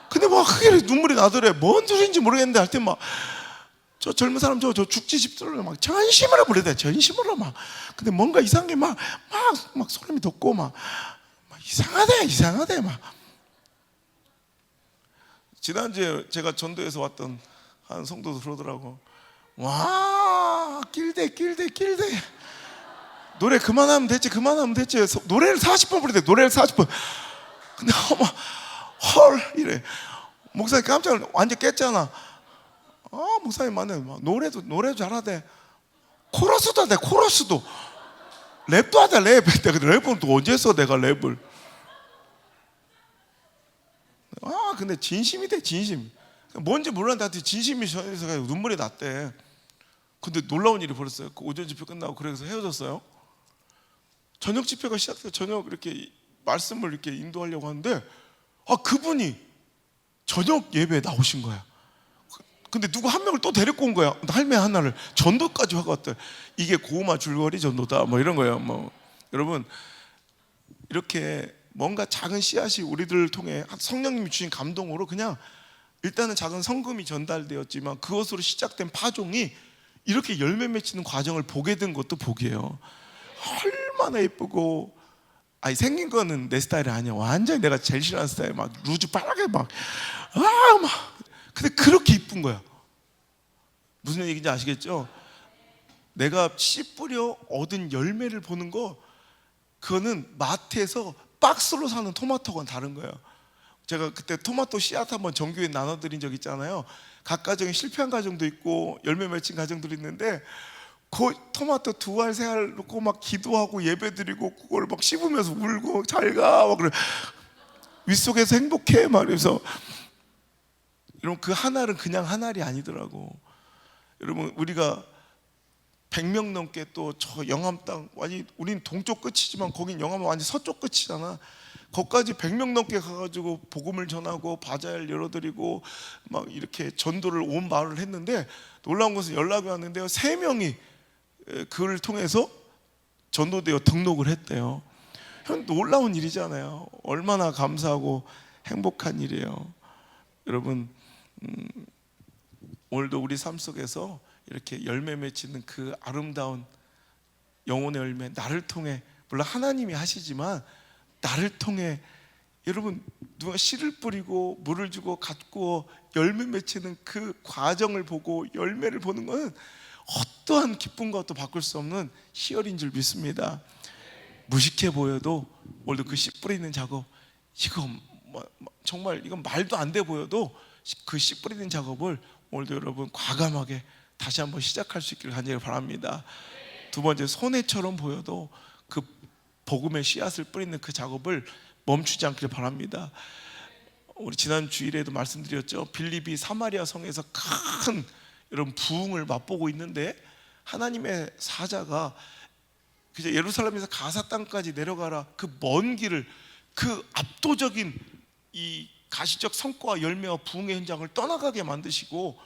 근데 막 크게 눈물이 나더래. 뭔 소리인지 모르겠는데 할 때 막 저 젊은 사람 저 죽지 싶더라고. 막 전심으로 부르대. 전심으로 막. 근데 뭔가 이상한 게 막 소름이 돋고 막 이상하대 막. 지난주에 제가 전도에서 왔던 한 성도도 그러더라고. 와 길대 노래 그만하면 됐지. 노래를 40번 부르대. 노래를 40번. 근데 헐 이래. 목사님 깜짝 놀라. 완전 깼잖아. 목사님 맞네. 노래도 잘하대. 코러스도 하대. 랩도 하대. 랩은 또 언제 했어 내가 랩을. 근데 진심이 돼. 진심. 뭔지 몰랐는데 진심이 전해서 눈물이 났대. 근데 놀라운 일이 벌었어요. 그 오전 집회 끝나고 그래서 헤어졌어요. 저녁 집회가 시작돼서 저녁 이렇게 말씀을 이렇게 인도하려고 하는데 그분이 저녁 예배에 나오신 거야. 근데 누구 한 명을 또 데리고 온 거야. 할매 하나를 전도까지 하고 왔대. 이게 고구마 줄거리 전도다 뭐 이런 거예요. 뭐 여러분 이렇게 뭔가 작은 씨앗이 우리들을 통해 성령님이 주신 감동으로 그냥 일단은 작은 성금이 전달되었지만 그것으로 시작된 파종이 이렇게 열매 맺히는 과정을 보게 된 것도 복이에요. 얼마나 예쁘고 생긴 거는 내 스타일이 아니야. 완전히 내가 제일 싫어하는 스타일. 막 루즈 빨갛게 근데 그렇게 이쁜 거야. 무슨 얘기인지 아시겠죠? 내가 씨 뿌려 얻은 열매를 보는 거 그거는 마트에서 박스로 사는 토마토와는 다른 거예요. 제가 그때 토마토 씨앗 한번 정교회 나눠드린 적 있잖아요. 각 가정에 실패한 가정도 있고 열매 맺힌 가정들이 있는데 그 토마토 2알 3알 놓고 막 기도하고 예배드리고 그걸 막 씹으면서 울고 잘가 막 그래. 윗속에서 행복해 막 그래서 여러분 그 한 알은 그냥 한 알이 아니더라고. 여러분 우리가 100명 넘게 또 저 영암 땅 완전 우린 동쪽 끝이지만 거긴 영암은 완전 서쪽 끝이잖아. 거기까지 100명 넘게 가가지고 복음을 전하고 바자를 열어드리고 막 이렇게 전도를 온 마을을 했는데 놀라운 것은 연락이 왔는데요 3명이 그를 통해서 전도되어 등록을 했대요. 놀라운 일이잖아요. 얼마나 감사하고 행복한 일이에요. 여러분 오늘도 우리 삶 속에서 이렇게 열매 맺히는 그 아름다운 영혼의 열매 나를 통해 물론 하나님이 하시지만 나를 통해 여러분 누가 씨를 뿌리고 물을 주고 가꾸어 열매 맺히는 그 과정을 보고 열매를 보는 것은 어떠한 기쁨과 또 바꿀 수 없는 희열인 줄 믿습니다. 무식해 보여도 오늘도 그 씨 뿌리는 작업 이거 정말 이건 말도 안 돼 보여도 그 씨 뿌리는 작업을 오늘도 여러분 과감하게 다시 한번 시작할 수 있기를 간절히 바랍니다. 두 번째 손해처럼 보여도 그 복음의 씨앗을 뿌리는 그 작업을 멈추지 않기를 바랍니다. 우리 지난 주일에도 말씀드렸죠. 빌립이 사마리아 성에서 큰 여러분 부흥을 맛보고 있는데 하나님의 사자가 그저 예루살렘에서 가사 땅까지 내려가라 그 먼 길을 그 압도적인 이 가시적 성과와 열매와 부흥의 현장을 떠나가게 만드시고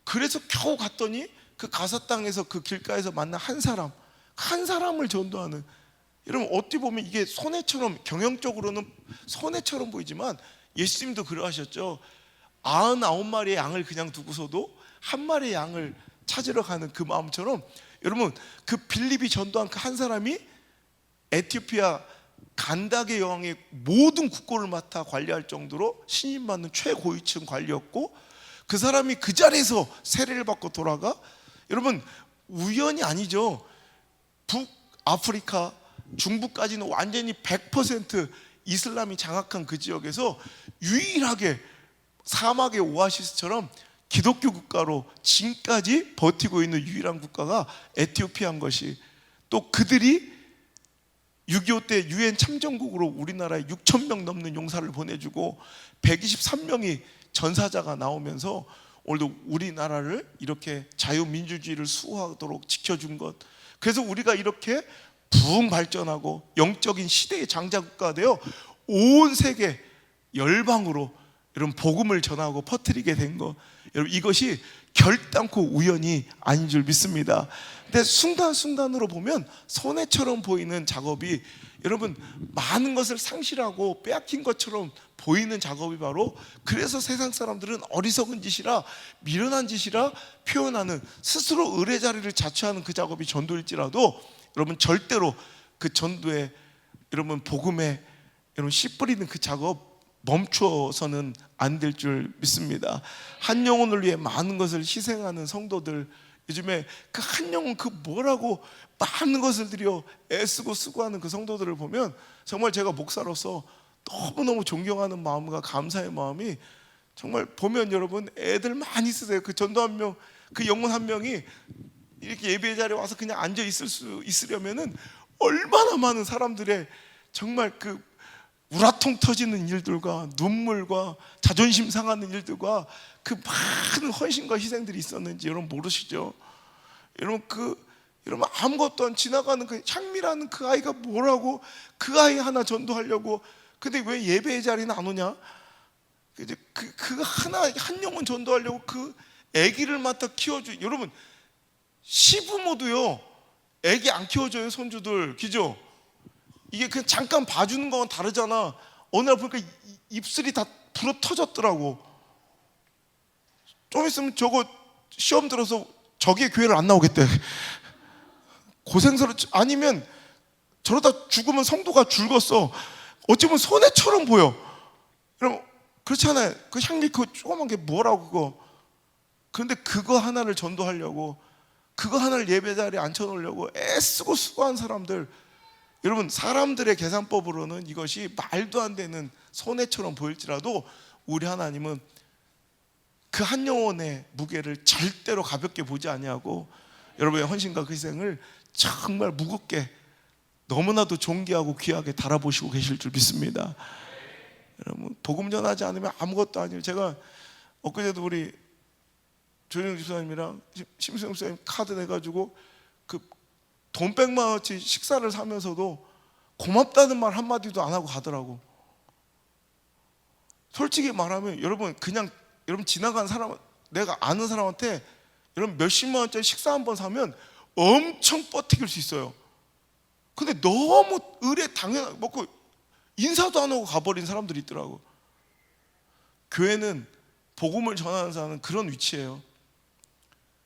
그래서 겨우 갔더니 그 가사 땅에서 그 길가에서 만난 한 사람을 전도하는 여러분 어떻게 보면 이게 손해처럼 경영적으로는 손해처럼 보이지만 예수님도 그러하셨죠. 99마리의 양을 그냥 두고서도 한 마리의 양을 찾으러 가는 그 마음처럼 여러분 그 빌립이 전도한 그 한 사람이 에티오피아 간다게 여왕의 모든 국고를 맡아 관리할 정도로 신임받는 최고위층 관리였고 그 사람이 그 자리에서 세례를 받고 돌아가 여러분 우연이 아니죠. 북아프리카 중부까지는 완전히 100% 이슬람이 장악한 그 지역에서 유일하게 사막의 오아시스처럼 기독교 국가로 지금까지 버티고 있는 유일한 국가가 에티오피아인 것이 또 그들이 6.25 때 유엔 참전국으로 우리나라에 6,000명 넘는 용사를 보내주고 123명이 전사자가 나오면서 오늘도 우리나라를 이렇게 자유민주주의를 수호하도록 지켜준 것, 그래서 우리가 이렇게 부흥 발전하고 영적인 시대의 장자국가가 되어 온 세계 열방으로 여러분 복음을 전하고 퍼뜨리게 된 것, 여러분 이것이 결단코 우연이 아닌 줄 믿습니다. 근데 순간순간으로 보면 손해처럼 보이는 작업이 여러분 많은 것을 상실하고 빼앗긴 것처럼 보이는 작업이 바로, 그래서 세상 사람들은 어리석은 짓이라 미련한 짓이라 표현하는, 스스로 의뢰 자리를 자처하는 그 작업이 전도일지라도 여러분 절대로 그 전도에 여러분 복음에 여러분 씨 뿌리는 그 작업 멈추어서는 안 될 줄 믿습니다. 한 영혼을 위해 많은 것을 희생하는 성도들, 요즘에 그 한 영혼 그 뭐라고 많은 것을 들여 애쓰고 수고하는 그 성도들을 보면 정말 제가 목사로서 너무너무 존경하는 마음과 감사의 마음이, 정말 보면 여러분 애들 많이 쓰세요. 그 전도 한 명, 그 영혼 한 명이 이렇게 예배 자리에 와서 그냥 앉아 있으려면은 얼마나 많은 사람들의 정말 그 우라통 터지는 일들과 눈물과 자존심 상하는 일들과 그 많은 헌신과 희생들이 있었는지 여러분 모르시죠? 여러분 아무것도 안 지나가는 그 향미라는 그 아이가 뭐라고 그 아이 하나 전도하려고, 근데 왜 예배의 자리는 안 오냐? 그 한 영혼 전도하려고 그 아기를 맡아 키워주. 여러분 시부모도요 아기 안 키워줘요. 손주들 그죠? 이게 그냥 잠깐 봐주는 거랑 다르잖아. 어느 날 보니까 입술이 다 불어 터졌더라고. 좀 있으면 저거 시험 들어서 저기 교회를 안 나오겠대. 고생스러. 아니면 저러다 죽으면 성도가 죽었어. 어찌 보면 손해처럼 보여. 그럼 그렇잖아요. 그 향기 그 조그만 게 뭐라고 그거. 그런데 그거 하나를 전도하려고, 그거 하나를 예배 자리에 앉혀놓으려고 애쓰고 수고한 사람들, 여러분 사람들의 계산법으로는 이것이 말도 안 되는 손해처럼 보일지라도 우리 하나님은 그 한 영혼의 무게를 절대로 가볍게 보지 아니하고 여러분의 헌신과 그 희생을 정말 무겁게 너무나도 존귀하고 귀하게 달아보시고 계실 줄 믿습니다. 여러분 복음 전하지 않으면 아무것도 아니에요. 제가 엊그제도 우리 조영 집사님이랑 심수영 집사님 카드 내가지고 그 돈 100만 원어치 식사를 사면서도 고맙다는 말 한마디도 안 하고 가더라고. 솔직히 말하면 여러분 그냥 여러분 지나가는 사람, 내가 아는 사람한테 여러분 몇십만 원짜리 식사 한 번 사면 엄청 뻗튀길 수 있어요. 근데 너무 의뢰 당연하게 먹고 인사도 안 하고 가버린 사람들이 있더라고. 교회는 복음을 전하는 사람은 그런 위치예요.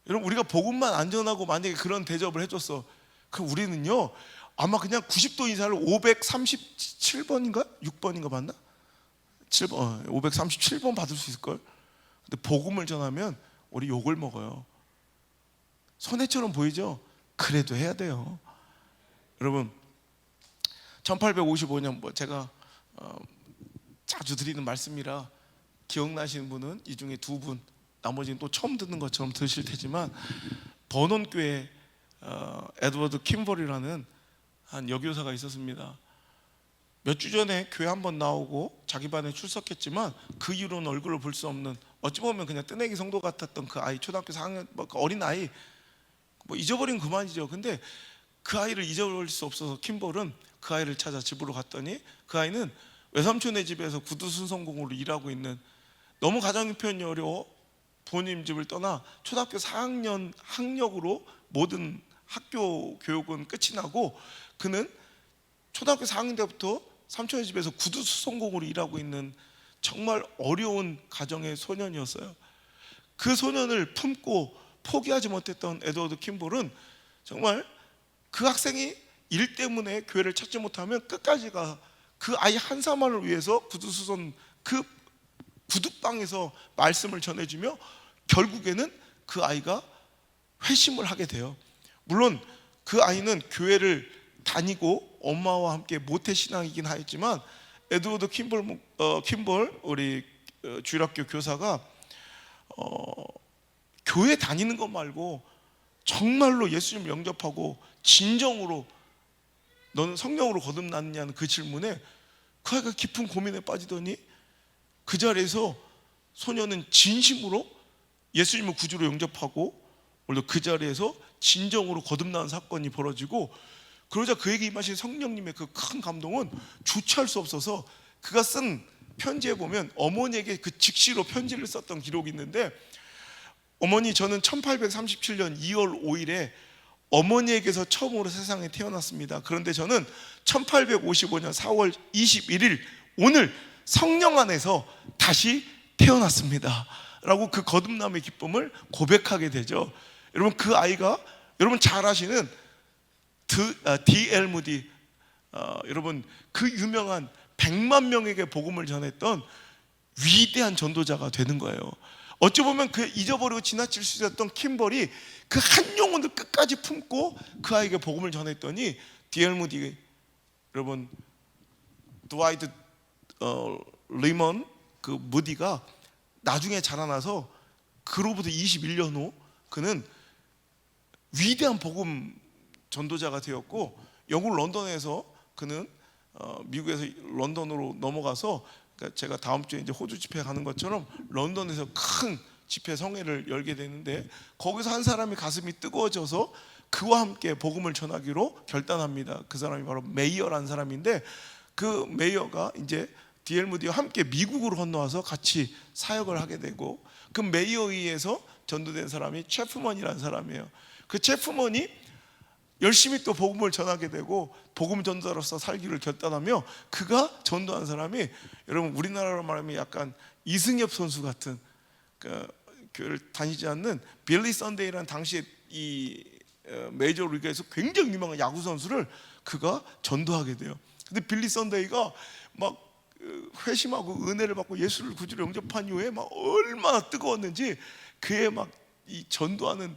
여러분 우리가 복음만 안 전하고 만약에 그런 대접을 해줬어, 그럼 우리는요 아마 그냥 90도 인사를 537번인가? 6번인가 맞나? 7번, 537번 받을 수 있을걸? 근데 복음을 전하면 우리 욕을 먹어요. 손해처럼 보이죠? 그래도 해야 돼요. 여러분 1855년 뭐 제가 자주 드리는 말씀이라 기억나시는 분은 이 중에 2분, 나머지는 또 처음 듣는 것처럼 들으실 테지만, 버논교회 에드워드 킴벌이라는 한 여교사가 있었습니다. 몇 주 전에 교회 한번 나오고 자기 반에 출석했지만 그 이후로는 얼굴을 볼 수 없는, 어찌 보면 그냥 뜨내기 성도 같았던 그 아이, 초등학교 4학년 뭐 어린 아이, 뭐 잊어버리면 그만이죠. 근데 그 아이를 잊어버릴 수 없어서 킴벌은 그 아이를 찾아 집으로 갔더니 그 아이는 외삼촌의 집에서 구두 순성공으로 일하고 있는, 너무 가정 형편이 어려워 부모님 집을 떠나 초등학교 4학년 학력으로 모든 학교 교육은 끝이 나고, 그는 초등학교 4학년 때부터 삼촌의 집에서 구두 수송공으로 일하고 있는 정말 어려운 가정의 소년이었어요. 그 소년을 품고 포기하지 못했던 에드워드 킴볼은 정말 그 학생이 일 때문에 교회를 찾지 못하면 끝까지 가 그 아이 한 사람을 위해서 구두수선 그 구두방에서 말씀을 전해주며 결국에는 그 아이가 회심을 하게 돼요. 물론 그 아이는 교회를 다니고 엄마와 함께 모태신앙이긴 하였지만, 에드워드 킴볼 우리 주일학교 교사가 교회 다니는 것 말고 정말로 예수님 영접하고 진정으로 너는 성령으로 거듭났느냐는 그 질문에 그 아이가 깊은 고민에 빠지더니 그 자리에서 소녀는 진심으로 예수님을 구주로 영접하고 오늘 그 자리에서 진정으로 거듭나는 사건이 벌어지고, 그러자 그에게 임하신 성령님의 그 큰 감동은 주체할 수 없어서 그가 쓴 편지에 보면 어머니에게 그 직시로 편지를 썼던 기록이 있는데, 어머니, 저는 1837년 2월 5일에 어머니에게서 처음으로 세상에 태어났습니다. 그런데 저는 1855년 4월 21일 오늘 성령 안에서 다시 태어났습니다 라고 그 거듭남의 기쁨을 고백하게 되죠. 여러분, 그 아이가 여러분 잘 아시는 D.L. 무디, 여러분 그 유명한 100만 명에게 복음을 전했던 위대한 전도자가 되는 거예요. 어찌 보면 그 잊어버리고 지나칠 수 있었던 킴벌이 그 한 영혼을 끝까지 품고 그 아이에게 복음을 전했더니 D.L. 무디, 여러분 드와이트 리먼 그 무디가 나중에 자라나서 그로부터 21년 후 그는 위대한 복음 전도자가 되었고, 영국 런던에서 그는 미국에서 런던으로 넘어가서, 그러니까 제가 다음 주에 이제 호주 집회 가는 것처럼 런던에서 큰 집회 성회를 열게 되는데, 거기서 한 사람이 가슴이 뜨거워져서 그와 함께 복음을 전하기로 결단합니다. 그 사람이 바로 메이어라는 사람인데, 그 메이어가 이제 D.L. 무디와 함께 미국으로 건너와서 같이 사역을 하게 되고, 그 메이어에 의해서 전도된 사람이 체프먼이라는 사람이에요. 그 체프먼이 열심히 또 복음을 전하게 되고 복음 전도자로서 살기를 결단하며, 그가 전도한 사람이 여러분 우리나라로 말하면 약간 이승엽 선수 같은, 그 교회를 다니지 않는 빌리 선데이라는 당시에 이 메이저리그에서 굉장히 유명한 야구 선수를 그가 전도하게 돼요. 근데 빌리 선데이가 막 회심하고 은혜를 받고 예수를 구주로 영접한 이후에 막 얼마나 뜨거웠는지, 그의 막 이 전도하는,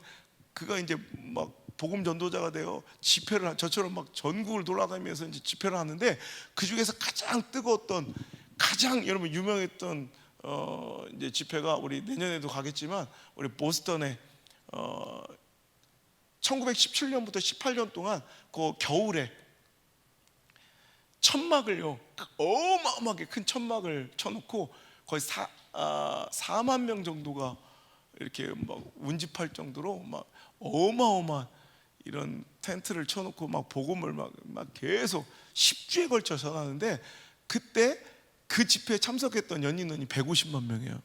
그가 이제 막 복음 전도자가 되어 집회를, 저처럼 막 전국을 돌아다니면서 이제 집회를 하는데, 그 중에서 가장 뜨거웠던, 가장 여러분 유명했던 이제 집회가, 우리 내년에도 가겠지만 우리 보스턴에 1917년부터 18년 동안 그 겨울에 천막을요, 어마어마하게 큰 천막을 쳐놓고 거의 4만 명 정도가 이렇게 막 운집할 정도로 막 어마어마한 이런 텐트를 쳐놓고 막 복음을 막 계속 10주에 걸쳐 전하는데, 그때 그 집회에 참석했던 연인원이 150만 명이에요.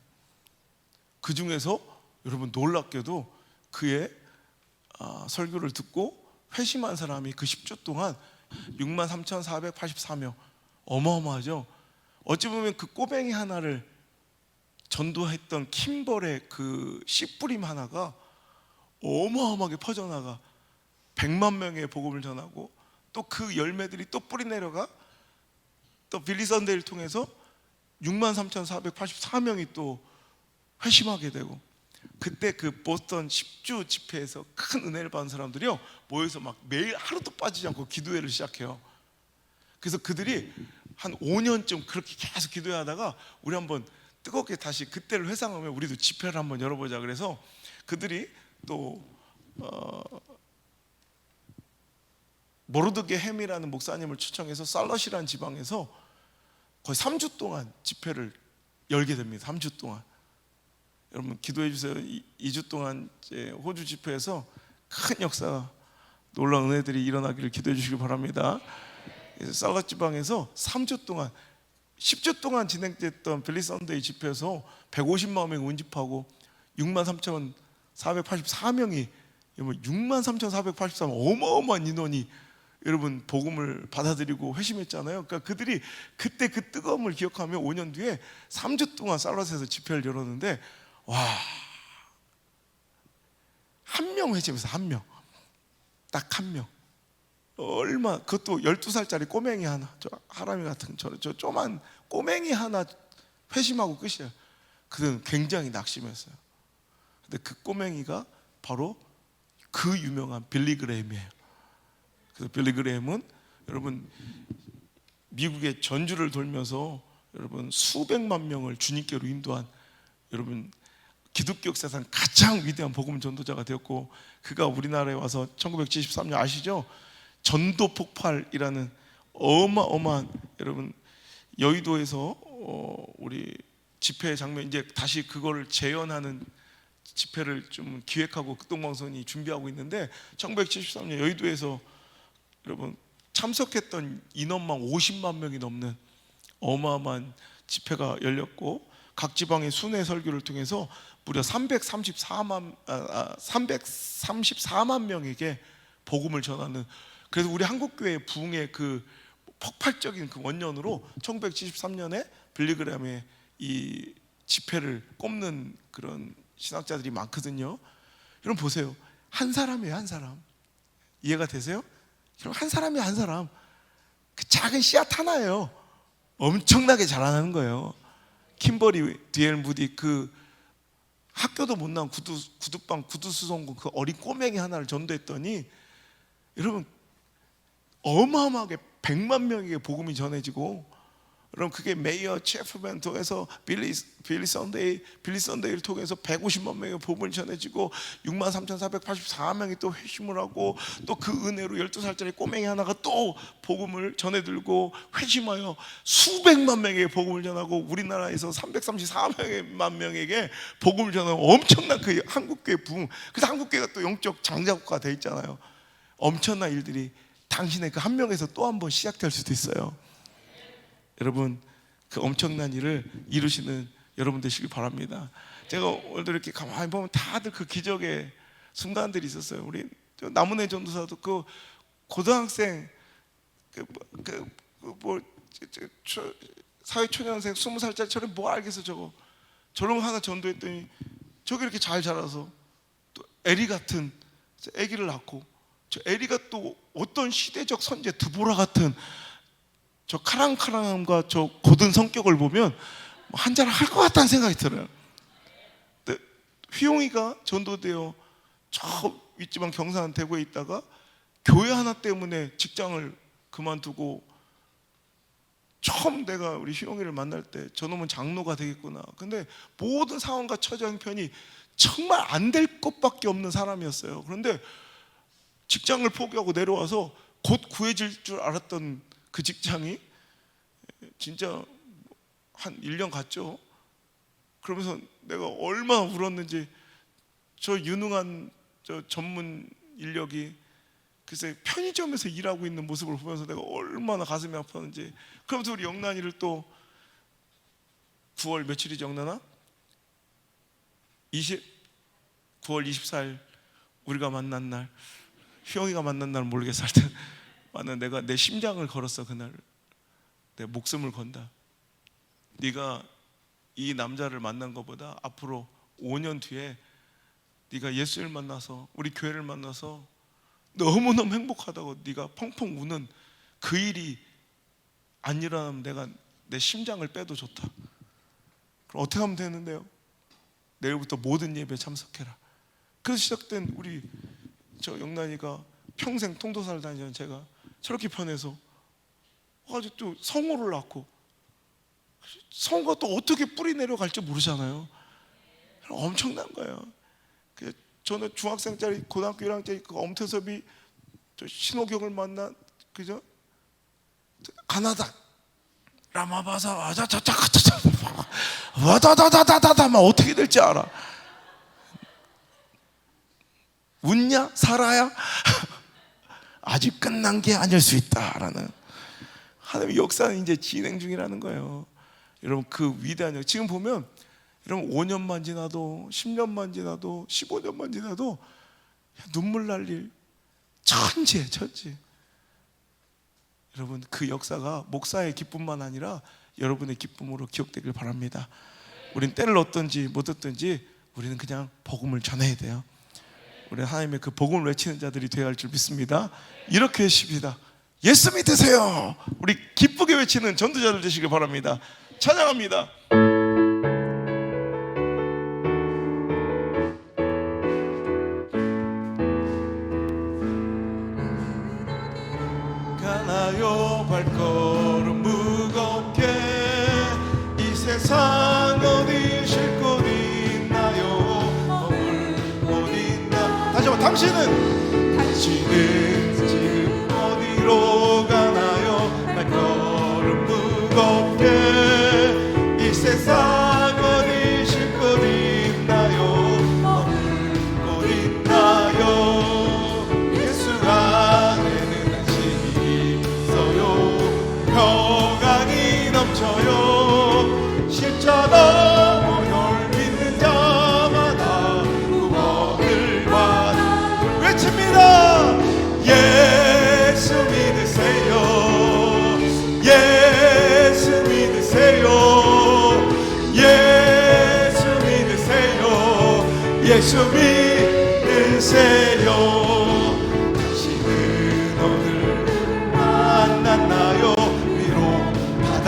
그 중에서 여러분 놀랍게도 그의 설교를 듣고 회심한 사람이 그 10주 동안 63,484명, 어마어마하죠. 어찌 보면 그 꼬뱅이 하나를 전도했던 킴벌의 그 씨뿌림 하나가 어마어마하게 퍼져나가 100만 명의 복음을 전하고, 또 그 열매들이 또 뿌리 내려가 또 빌리 선데이를 통해서 63,484명이 또 회심하게 되고, 그때 그 보스턴 10주 집회에서 큰 은혜를 받은 사람들이요 모여서 막 매일 하루도 빠지지 않고 기도회를 시작해요. 그래서 그들이 한 5년쯤 그렇게 계속 기도하다가 우리 한번 뜨겁게 다시 그때를 회상하며 우리도 집회를 한번 열어보자. 그래서 그들이 또 모르드게 햄이라는 목사님을 초청해서 살럿이라는 지방에서 거의 3주 동안 집회를 열게 됩니다. 3주 동안. 여러분 기도해 주세요. 2주 동안 이제 호주 집회에서 큰 역사, 놀라운 은혜들이 일어나기를 기도해 주시기 바랍니다. 그래서 살럿 지방에서 3주 동안 10주 동안 진행됐던 빌리 선데이 집회에서 150만 명이 운집하고 63,484명이 63,484명 어마어마한 인원이 여러분 복음을 받아들이고 회심했잖아요. 그러니까 그들이 그때 그 뜨거움을 기억하며 5년 뒤에 3주 동안 살럿에서 집회를 열었는데, 와, 한 명 회심해서 한 명, 딱 한 명, 얼마, 그것도 12살짜리 꼬맹이 하나, 저 하람이 같은 저 조만 꼬맹이 하나 회심하고 끝이에요. 그들은 굉장히 낙심했어요. 근데 그 꼬맹이가 바로 그 유명한 빌리 그레임이에요. 그래서 빌리 그레임은 여러분 미국의 전주를 돌면서 여러분 수백만 명을 주님께로 인도한 여러분 기독교 역사상 가장 위대한 복음 전도자가 되었고, 그가 우리나라에 와서 1973년 아시죠? 전도 폭발이라는 어마어마한, 여러분 여의도에서 우리 집회 장면, 이제 다시 그거를 재현하는 집회를 좀 기획하고 극동방송이 준비하고 있는데 1973년 여의도에서 여러분 참석했던 인원만 50만 명이 넘는 어마어마한 집회가 열렸고, 각 지방의 순회 설교를 통해서 무려 334만 명에게 복음을 전하는, 그래서 우리 한국교회 부흥의 그 폭발적인 그 원년으로 1973년에 빌리그램의 이 집회를 꼽는 그런 신학자들이 많거든요. 여러분 보세요. 한 사람이에요, 한 사람. 이해가 되세요? 여러분 한 사람이 한 사람. 그 작은 씨앗 하나예요. 엄청나게 자라나는 거예요. 킴버리 디엘 무디, 그 학교도 못 나온 구두방 구두수송군 그 어린 꼬맹이 하나를 전도했더니 여러분 어마어마하게 100만 명에게 복음이 전해지고, 여러분 그게 메이어 체프맨 통해서 빌리 선데이를 통해서 150만 명의 복음을 전해지고 63,484명이 또 회심을 하고, 또 그 은혜로 12살짜리 꼬맹이 하나가 또 복음을 전해들고 회심하여 수백만 명에게 복음을 전하고, 우리나라에서 334만 명에게 복음을 전하고 엄청난 그 한국교회 부흥. 그래서 한국교회가 또 영적 장자국가 돼 있잖아요. 엄청난 일들이 당신의 그 한 명에서 또 한 번 시작될 수도 있어요. 여러분 그 엄청난 일을 이루시는 여러분 되시길 바랍니다. 제가 오늘도 이렇게 가만히 보면 다들 그 기적의 순간들이 있었어요. 우리 남은혜 전도사도 그 고등학생 사회초년생 20살짜리 저를 뭐 알겠어, 저런 거 하나 전도했더니 저게 이렇게 잘 자라서 또 에리 같은 아기를 낳고, 저 에리가 또 어떤 시대적 선제 드보라 같은 저 카랑카랑함과 저 고든 성격을 보면 한잔 할 것 같다는 생각이 들어요. 근데 휘용이가 전도되어 저 윗지방 경산 대구에 있다가 교회 하나 때문에 직장을 그만두고, 처음 내가 우리 휘용이를 만날 때 저놈은 장로가 되겠구나. 근데 모든 상황과 처자 형편이 정말 안 될 것밖에 없는 사람이었어요. 그런데 직장을 포기하고 내려와서 곧 구해질 줄 알았던 그 직장이 진짜 한 1년 갔죠. 그러면서 내가 얼마나 울었는지, 저 유능한 저 전문 인력이 글쎄 편의점에서 일하고 있는 모습을 보면서 내가 얼마나 가슴이 아팠는지. 그러면서 우리 영란이를 또 9월 며칠이지 영란아? 9월 24일 우리가 만난 날, 휘영이가 만난 날 모르겠어. 하여튼 내가 내 심장을 걸었어. 그날 내 목숨을 건다. 네가 이 남자를 만난 것보다 앞으로 5년 뒤에 네가 예수를 만나서 우리 교회를 만나서 너무너무 행복하다고 네가 펑펑 우는 그 일이 안 일어나면 내가 내 심장을 빼도 좋다. 그럼 어떻게 하면 되는데요? 내일부터 모든 예배에 참석해라. 그래서 시작된 우리 저 영란이가 평생 통도사를 다니는 제가 저렇게 편해서 아주 또 성호를 낳고, 성호가 또 어떻게 뿌리 내려갈지 모르잖아요. 엄청난 거예요. 저는 중학생짜리 고등학교 1학년짜리 그 엄태섭이 저 신호경을 만나, 그죠? 가나다 라마바사 와자자자자자 와다다다다다다 막 어떻게 될지 알아. 웃냐 살아야 아직 끝난 게 아닐 수 있다라는 하나님의 역사는 이제 진행 중이라는 거예요. 여러분 그 위대한 역, 지금 보면 여러분 5년만 지나도 10년만 지나도 15년만 지나도 눈물 날 일 천지에. 여러분 그 역사가 목사의 기쁨만 아니라 여러분의 기쁨으로 기억되길 바랍니다. 우린 때를 얻든지 못 얻든지 우리는 그냥 복음을 전해야 돼요. 우리 하나님의 그 복음을 외치는 자들이 되어야 할 줄 믿습니다. 이렇게 하십니다. 예수 믿으세요. 우리 기쁘게 외치는 전도자들 되시길 바랍니다. 찬양합니다. 가나요 발걸음 무겁게 이 세상 어디 쉴 곳 있나요? 머물 곳 있나? 다시 한번 당신은 지금 어디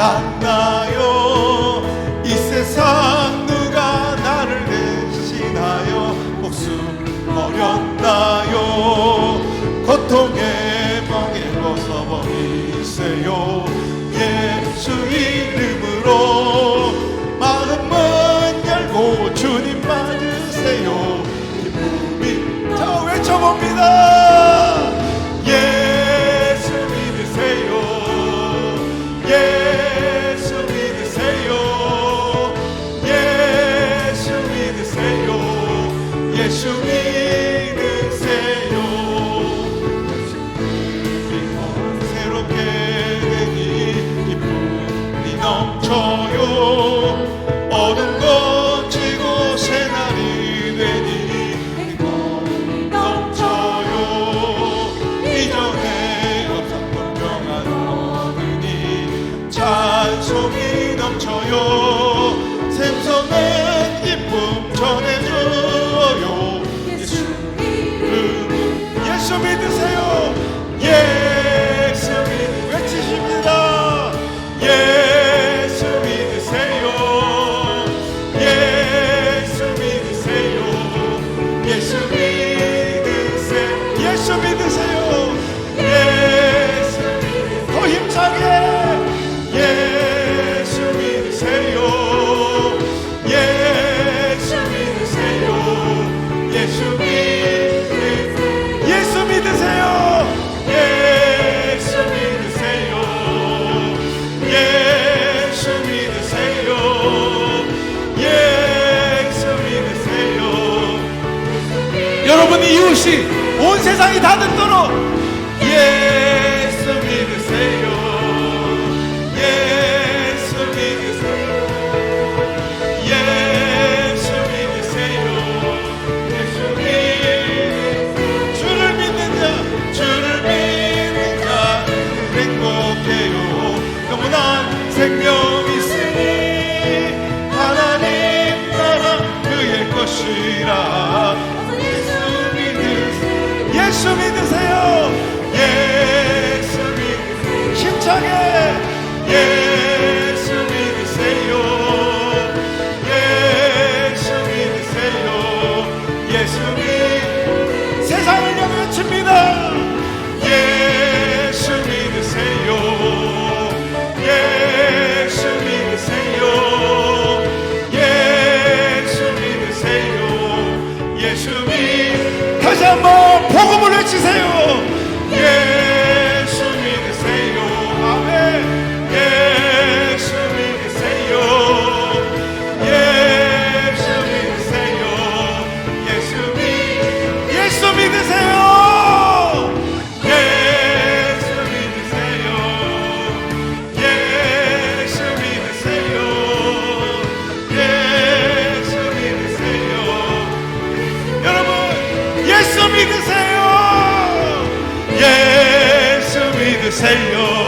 만났나요? 이 세상 누가 나를 대신하여 목숨 버렸나요? 고통의 멍에 벗어버리세요. 예수 이름으로 마음은 열고 주님 맞으세요. 기쁨이 자 외쳐봅니다. 예수 믿으세요. 예수 믿으세요. 예수 믿으세요. 예수 믿으세요. 새롭게 되니 기쁨이 넘쳐요. 어둠 거치고 새날이 되니 행복이 넘쳐요. 이전에 없었던 평안 얻으니 찬송이 넘쳐요. 샘솟는 기쁨 전해줘요. 예수 예수 믿으세요. 예수 외치십니다. 예수 믿으세요. 예수 믿으세요. 예수 믿으세요. 예수 믿으세요. 예수 더 힘차게 예수 믿으세요. 예수 믿으세요. 예수 믿으세요. 예수 믿으세요. 예수 믿으세요. 예수 믿으세요. 예수 믿으세요. 여러분이 이웃이 온 세상이 다 듣도록 예수 믿으세요. 예수 믿으세요. 예수 믿으세요. 예수 믿으세요. 주를 믿는 자 행복해요. 영원한 생명 있으니 하나님 나라 그의 것이라. 예수 믿으세요. 예수 믿으세요. 힘차게 예수 믿으세요. 예수 믿으세요. 예수 세상을 향해 외칩니다. 예수 믿으세요. 예수 믿으세요. 예수 믿으세요. 예수 다시 한번 복음을 외치세요. 예수 믿으세요. 아멘. 예수 믿으세요. 예수 믿으세요. 예수 믿으세요. 예수 믿으세요. 예수 믿으세요. 예수 믿으세요. 여러분 예수 믿으세요. 예수 믿으세요.